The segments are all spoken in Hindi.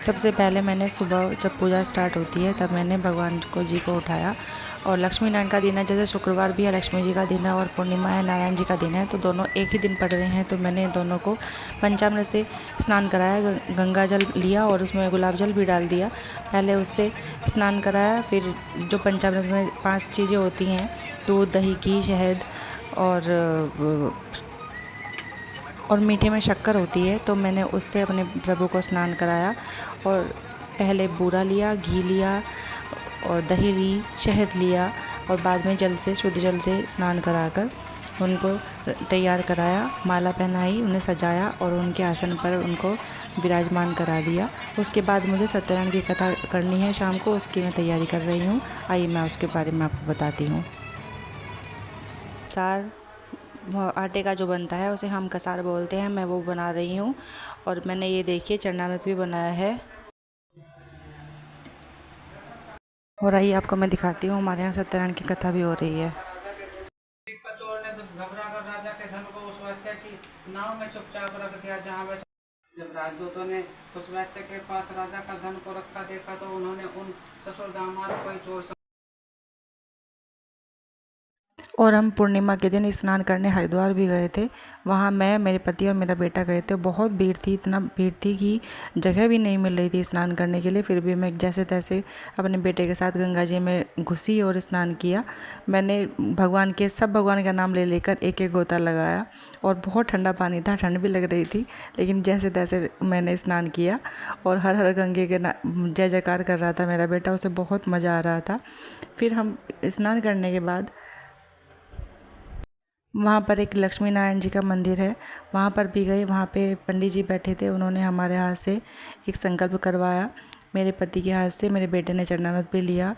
सबसे पहले मैंने सुबह जब पूजा स्टार्ट होती है तब मैंने भगवान जी को उठाया। और लक्ष्मी नारायण का दिन है, जैसे शुक्रवार भी है लक्ष्मी जी का दिन है और पूर्णिमा है नारायण जी का दिन है, तो दोनों एक ही दिन पड़ रहे हैं। तो मैंने दोनों को पंचामृत से स्नान कराया, गंगा जल लिया और उसमें गुलाब जल भी डाल दिया। पहले उससे स्नान कराया, फिर जो पंचामृत में 5 चीज़ें होती हैं, दूध, दही, घी, शहद और मीठे में शक्कर होती है, तो मैंने उससे अपने प्रभु को स्नान कराया। और पहले बूरा लिया, घी लिया और दही ली, शहद लिया और बाद में जल से, शुद्ध जल से स्नान कराकर उनको तैयार कराया, माला पहनाई, उन्हें सजाया और उनके आसन पर उनको विराजमान करा दिया। उसके बाद मुझे सत्यनारायण की कथा करनी है शाम को, उसकी मैं तैयारी कर रही हूँ। आइए मैं उसके बारे में आपको बताती हूँ। सार आटे का जो बनता है उसे हम कसार बोलते हैं, मैं वो बना रही हूँ। और मैंने ये देखिए चरणामृत भी बनाया है। और आइए आपको मैं दिखाती हूँ, हमारे यहाँ सत्यनारायण की कथा भी हो रही है। चोर ने तो घबरा कर राजा के धन को उस वैश्य की नाव में चुपचाप रख दिया जहाँ वैश्य। जब राजदूतों ने उस वैश्य के पास राजा का धन को रखा देखा तो उन्होंने उन ससुर दामाद को ही चोर। और हम पूर्णिमा के दिन स्नान करने हरिद्वार भी गए थे। वहाँ मैं, मेरे पति और मेरा बेटा गए थे। बहुत भीड़ थी, इतना भीड़ थी कि जगह भी नहीं मिल रही थी स्नान करने के लिए। फिर भी मैं जैसे तैसे अपने बेटे के साथ गंगा जी में घुसी और स्नान किया। मैंने सब भगवान का नाम ले लेकर एक एक गोता लगाया। और बहुत ठंडा पानी था, ठंड भी लग रही थी, लेकिन जैसे तैसे मैंने स्नान किया। और हर हर गंगे के जय जयकार कर रहा था मेरा बेटा, उसे बहुत मज़ा आ रहा था। फिर हम स्नान करने के बाद वहाँ पर एक लक्ष्मी नारायण जी का मंदिर है, वहाँ पर भी गए। वहाँ पे पंडित जी बैठे थे, उन्होंने हमारे हाथ से एक संकल्प करवाया। मेरे पति के हाथ से मेरे बेटे ने चरणामृत भी लिया।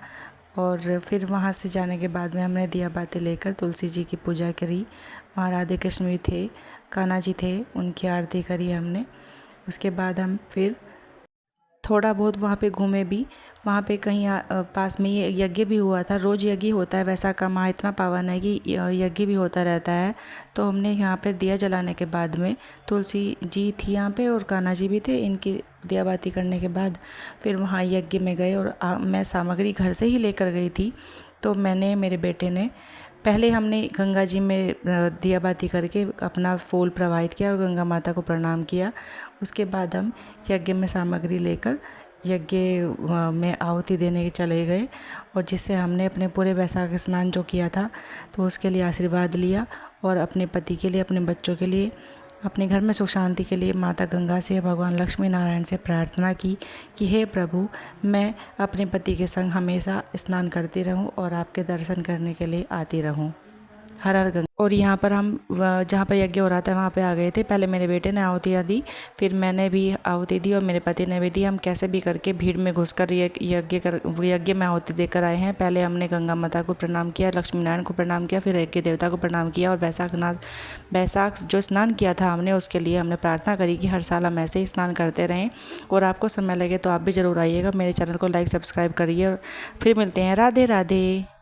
और फिर वहाँ से जाने के बाद में हमने दिया बाती लेकर तुलसी जी की पूजा करी। वहाँ राधे कृष्ण भी थे, कान्हा जी थे, उनकी आरती करी हमने। उसके बाद हम फिर थोड़ा बहुत वहाँ पे घूमे भी। वहाँ पे कहीं पास में ये यज्ञ भी हुआ था। रोज़ यज्ञ होता है, वैसा का माह इतना पावन है कि यज्ञ भी होता रहता है। तो हमने यहाँ पे दिया जलाने के बाद में, तुलसी जी थी यहाँ पे और कान्हा जी भी थे, इनकी दिया बाती करने के बाद फिर वहाँ यज्ञ में गए। और मैं सामग्री घर से ही लेकर गई थी। तो मैंने, मेरे बेटे ने, पहले हमने गंगा जी में दिया बाती करके अपना फूल प्रवाहित किया और गंगा माता को प्रणाम किया। उसके बाद हम यज्ञ में सामग्री लेकर यज्ञ में आहुति देने के चले गए। और जिससे हमने अपने पूरे वैशाख स्नान जो किया था, तो उसके लिए आशीर्वाद लिया। और अपने पति के लिए, अपने बच्चों के लिए, अपने घर में सुख शांति के लिए माता गंगा से, भगवान लक्ष्मी नारायण से प्रार्थना की कि हे प्रभु, मैं अपने पति के संग हमेशा स्नान करती रहूं और आपके दर्शन करने के लिए आती रहूं। हर हर गंगा। और यहाँ पर हम जहाँ पर यज्ञ हो रहा था वहाँ पे आ गए थे। पहले मेरे बेटे ने आहुतियाँ दी, फिर मैंने भी आहुति दी और मेरे पति ने भी दी। हम कैसे भी करके भीड़ में घुसकर यज्ञ में आहुति देकर आए हैं। पहले हमने गंगा माता को प्रणाम किया, लक्ष्मी नारायण को प्रणाम किया, फिर यज्ञ देवता को प्रणाम किया। और वैशाख जो स्नान किया था हमने, उसके लिए हमने प्रार्थना करी कि हर साल हम ऐसे ही स्नान करते रहें। और आपको समय लगे तो आप भी ज़रूर आइएगा। मेरे चैनल को लाइक सब्सक्राइब करिए और फिर मिलते हैं। राधे राधे।